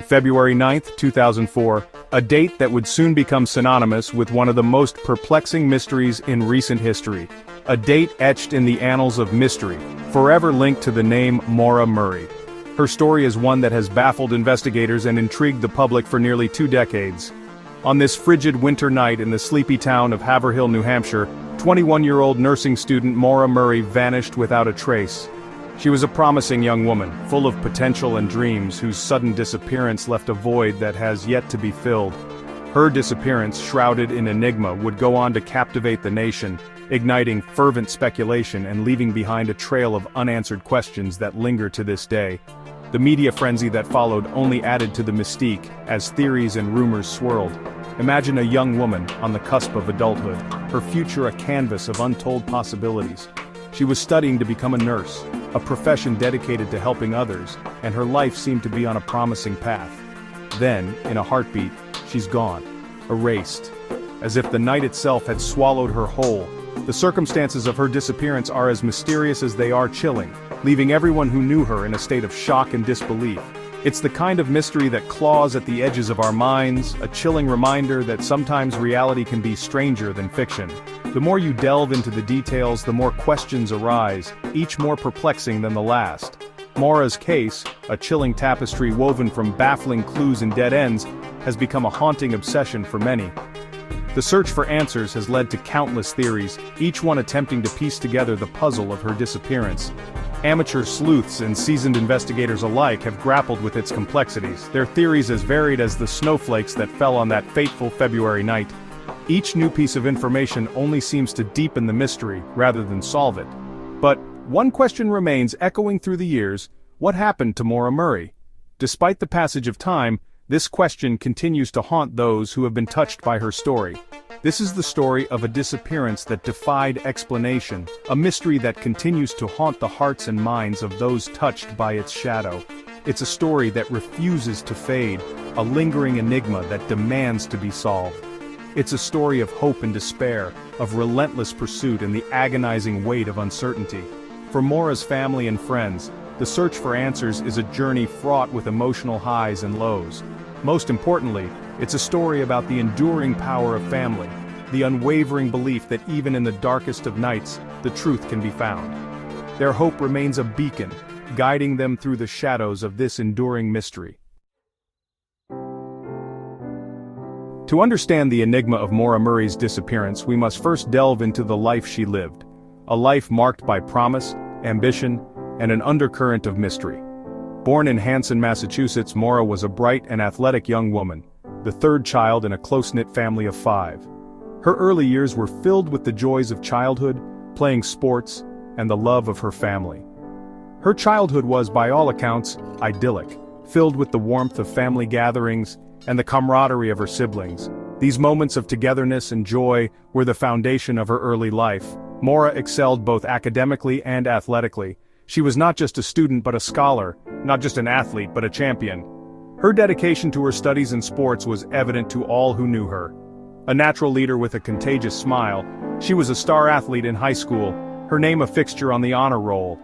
February 9, 2004, a date that would soon become synonymous with one of the most perplexing mysteries in recent history. A date etched in the annals of mystery, forever linked to the name Maura Murray. Her story is one that has baffled investigators and intrigued the public for nearly 2 decades. On this frigid winter night in the sleepy town of Haverhill, New Hampshire, 21-year-old nursing student Maura Murray vanished without a trace. She was a promising young woman, full of potential and dreams, whose sudden disappearance left a void that has yet to be filled. Her disappearance, shrouded in enigma, would go on to captivate the nation, igniting fervent speculation and leaving behind a trail of unanswered questions that linger to this day. The media frenzy that followed only added to the mystique, as theories and rumors swirled. Imagine a young woman on the cusp of adulthood, her future a canvas of untold possibilities. She was studying to become a nurse, a profession dedicated to helping others, and her life seemed to be on a promising path. Then, in a heartbeat, she's gone, erased. As if the night itself had swallowed her whole. The circumstances of her disappearance are as mysterious as they are chilling, leaving everyone who knew her in a state of shock and disbelief. It's the kind of mystery that claws at the edges of our minds, a chilling reminder that sometimes reality can be stranger than fiction. The more you delve into the details, the more questions arise, each more perplexing than the last. Maura's case, a chilling tapestry woven from baffling clues and dead ends, has become a haunting obsession for many. The search for answers has led to countless theories, each one attempting to piece together the puzzle of her disappearance. Amateur sleuths and seasoned investigators alike have grappled with its complexities, their theories as varied as the snowflakes that fell on that fateful February night. Each new piece of information only seems to deepen the mystery, rather than solve it. But one question remains echoing through the years: what happened to Maura Murray? Despite the passage of time, this question continues to haunt those who have been touched by her story. This is the story of a disappearance that defied explanation, a mystery that continues to haunt the hearts and minds of those touched by its shadow. It's a story that refuses to fade, a lingering enigma that demands to be solved. It's a story of hope and despair, of relentless pursuit and the agonizing weight of uncertainty. For Maura's family and friends, the search for answers is a journey fraught with emotional highs and lows. Most importantly, it's a story about the enduring power of family, the unwavering belief that even in the darkest of nights, the truth can be found. Their hope remains a beacon, guiding them through the shadows of this enduring mystery. To understand the enigma of Maura Murray's disappearance, we must first delve into the life she lived. A life marked by promise, ambition, and an undercurrent of mystery. Born in Hanson, Massachusetts, Maura was a bright and athletic young woman, the third child in a close-knit family of 5. Her early years were filled with the joys of childhood, playing sports, and the love of her family. Her childhood was, by all accounts, idyllic, filled with the warmth of family gatherings and the camaraderie of her siblings. These moments of togetherness and joy were the foundation of her early life. Maura excelled both academically and athletically. She was not just a student but a scholar, not just an athlete but a champion. Her dedication to her studies and sports was evident to all who knew her. A natural leader with a contagious smile, she was a star athlete in high school, her name a fixture on the honor roll.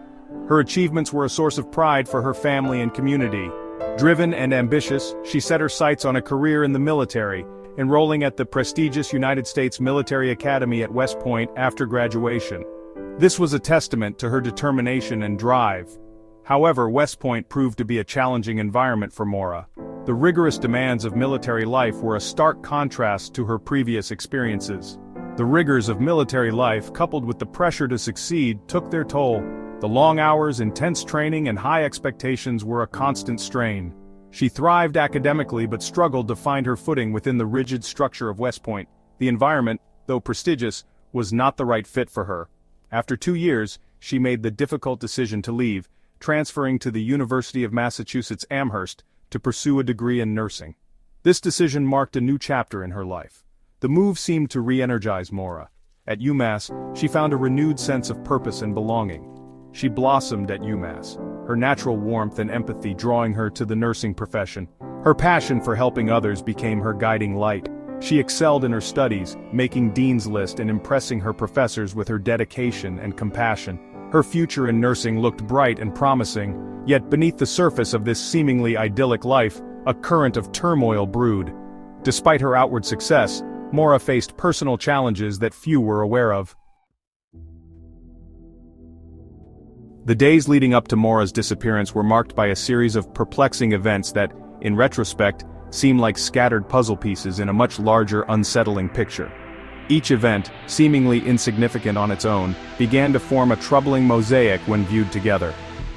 Her achievements were a source of pride for her family and community. Driven and ambitious, she set her sights on a career in the military, enrolling at the prestigious United States Military Academy at West Point after graduation. This was a testament to her determination and drive. However, West Point proved to be a challenging environment for Maura. The rigorous demands of military life were a stark contrast to her previous experiences. The rigors of military life, coupled with the pressure to succeed, took their toll. The long hours, intense training, and high expectations were a constant strain. She thrived academically but struggled to find her footing within the rigid structure of West Point. The environment, though prestigious, was not the right fit for her. After 2 years, she made the difficult decision to leave, transferring to the University of Massachusetts Amherst to pursue a degree in nursing. This decision marked a new chapter in her life. The move seemed to re-energize Maura. At UMass, she found a renewed sense of purpose and belonging. She blossomed at UMass, her natural warmth and empathy drawing her to the nursing profession. Her passion for helping others became her guiding light. She excelled in her studies, making Dean's List and impressing her professors with her dedication and compassion. Her future in nursing looked bright and promising, yet beneath the surface of this seemingly idyllic life, A current of turmoil brewed. Despite her outward success, Maura faced personal challenges that few were aware of. The days leading up to Maura's disappearance were marked by a series of perplexing events that, in retrospect, seem like scattered puzzle pieces in a much larger, unsettling picture. Each event, seemingly insignificant on its own, began to form a troubling mosaic when viewed together.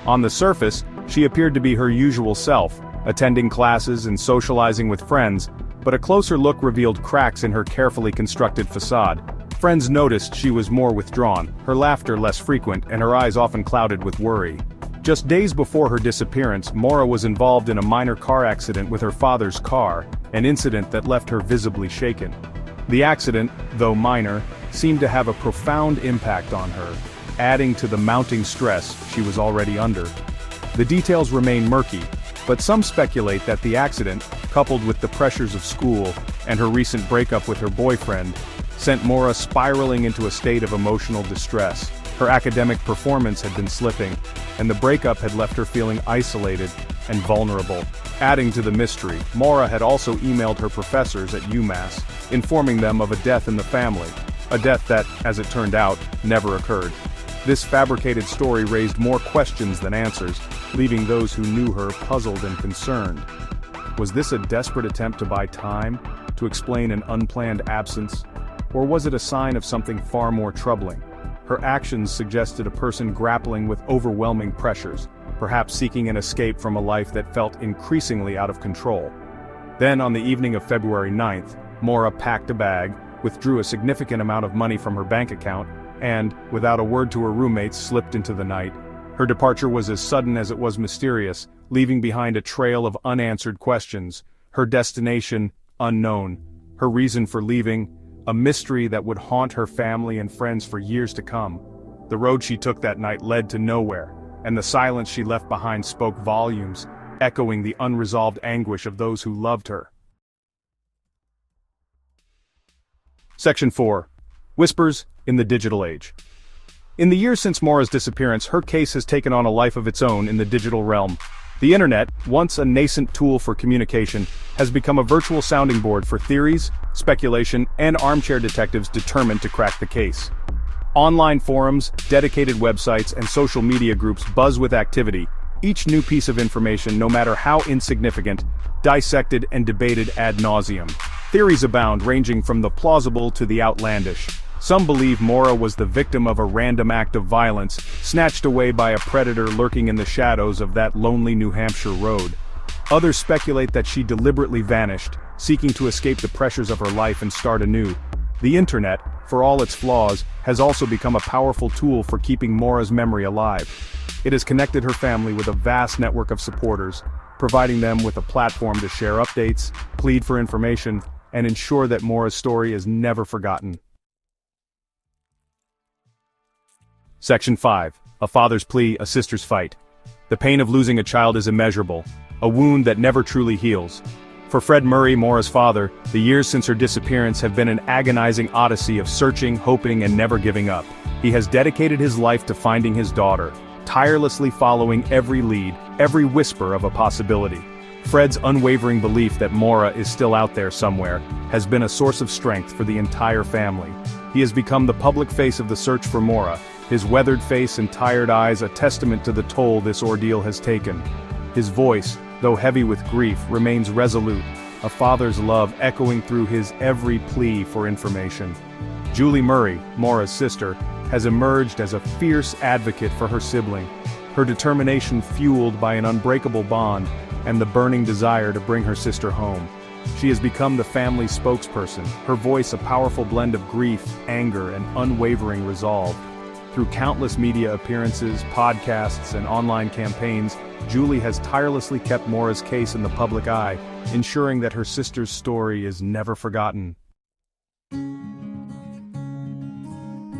On the surface, she appeared to be her usual self, attending classes and socializing with friends, but a closer look revealed cracks in her carefully constructed facade. Friends noticed she was more withdrawn, her laughter less frequent, and her eyes often clouded with worry. Just days before her disappearance, Maura was involved in a minor car accident with her father's car, an incident that left her visibly shaken. The accident, though minor, seemed to have a profound impact on her, adding to the mounting stress she was already under. The details remain murky, but some speculate that the accident, coupled with the pressures of school and her recent breakup with her boyfriend, sent Maura spiraling into a state of emotional distress. Her academic performance had been slipping, and the breakup had left her feeling isolated and vulnerable. Adding to the mystery, Maura had also emailed her professors at UMass, informing them of a death in the family, a death that, as it turned out, never occurred. This fabricated story raised more questions than answers, leaving those who knew her puzzled and concerned. Was this a desperate attempt to buy time, to explain an unplanned absence? Or was it a sign of something far more troubling? Her actions suggested a person grappling with overwhelming pressures, perhaps seeking an escape from a life that felt increasingly out of control. Then, on the evening of February 9th, Maura packed a bag, withdrew a significant amount of money from her bank account, and, without a word to her roommates, slipped into the night. Her departure was as sudden as it was mysterious, leaving behind a trail of unanswered questions, her destination unknown, her reason for leaving a mystery that would haunt her family and friends for years to come. The road she took that night led to nowhere, and the silence she left behind spoke volumes, echoing the unresolved anguish of those who loved her. Section 4. Whispers in the Digital Age. In the years since Maura's disappearance, her case has taken on a life of its own in the digital realm. The internet, once a nascent tool for communication, has become a virtual sounding board for theories, speculation, and armchair detectives determined to crack the case. Online forums, dedicated websites, and social media groups buzz with activity, each new piece of information, no matter how insignificant, dissected and debated ad nauseum. Theories abound, ranging from the plausible to the outlandish. Some believe Maura was the victim of a random act of violence, snatched away by a predator lurking in the shadows of that lonely New Hampshire road. Others speculate that she deliberately vanished, seeking to escape the pressures of her life and start anew. The internet, for all its flaws, has also become a powerful tool for keeping Maura's memory alive. It has connected her family with a vast network of supporters, providing them with a platform to share updates, plead for information, and ensure that Maura's story is never forgotten. Section 5. A father's plea, a sister's fight. The pain of losing a child is immeasurable, a wound that never truly heals. For Fred Murray, Maura's father, the years since her disappearance have been an agonizing odyssey of searching, hoping, and never giving up. He has dedicated his life to finding his daughter, tirelessly following every lead, every whisper of a possibility. Fred's unwavering belief that Maura is still out there somewhere has been a source of strength for the entire family. He has become the public face of the search for Maura, his weathered face and tired eyes a testament to the toll this ordeal has taken. His voice, though heavy with grief, remains resolute, a father's love echoing through his every plea for information. Julie Murray, Maura's sister, has emerged as a fierce advocate for her sibling, her determination fueled by an unbreakable bond and the burning desire to bring her sister home. She has become the family's spokesperson, her voice a powerful blend of grief, anger, and unwavering resolve. Through countless media appearances, podcasts, and online campaigns, Julie has tirelessly kept Maura's case in the public eye, ensuring that her sister's story is never forgotten.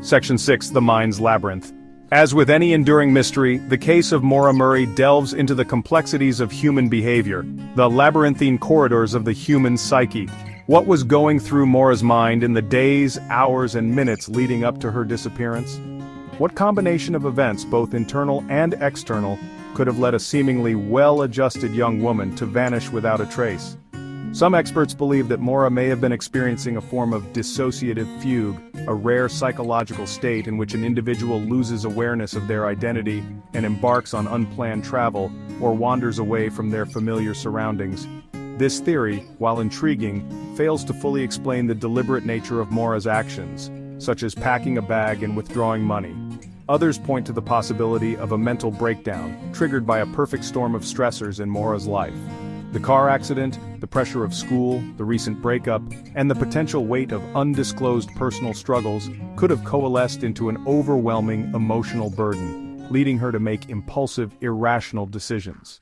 Section 6. The Mind's Labyrinth. As with any enduring mystery, the case of Maura Murray delves into the complexities of human behavior, the labyrinthine corridors of the human psyche. What was going through Maura's mind in the days, hours, and minutes leading up to her disappearance? What combination of events, both internal and external, could have led a seemingly well-adjusted young woman to vanish without a trace. Some experts believe that Maura may have been experiencing a form of dissociative fugue, a rare psychological state in which an individual loses awareness of their identity and embarks on unplanned travel or wanders away from their familiar surroundings. This theory, while intriguing, fails to fully explain the deliberate nature of Maura's actions, such as packing a bag and withdrawing money. Others point to the possibility of a mental breakdown, triggered by a perfect storm of stressors in Maura's life. The car accident, the pressure of school, the recent breakup, and the potential weight of undisclosed personal struggles could have coalesced into an overwhelming emotional burden, leading her to make impulsive, irrational decisions.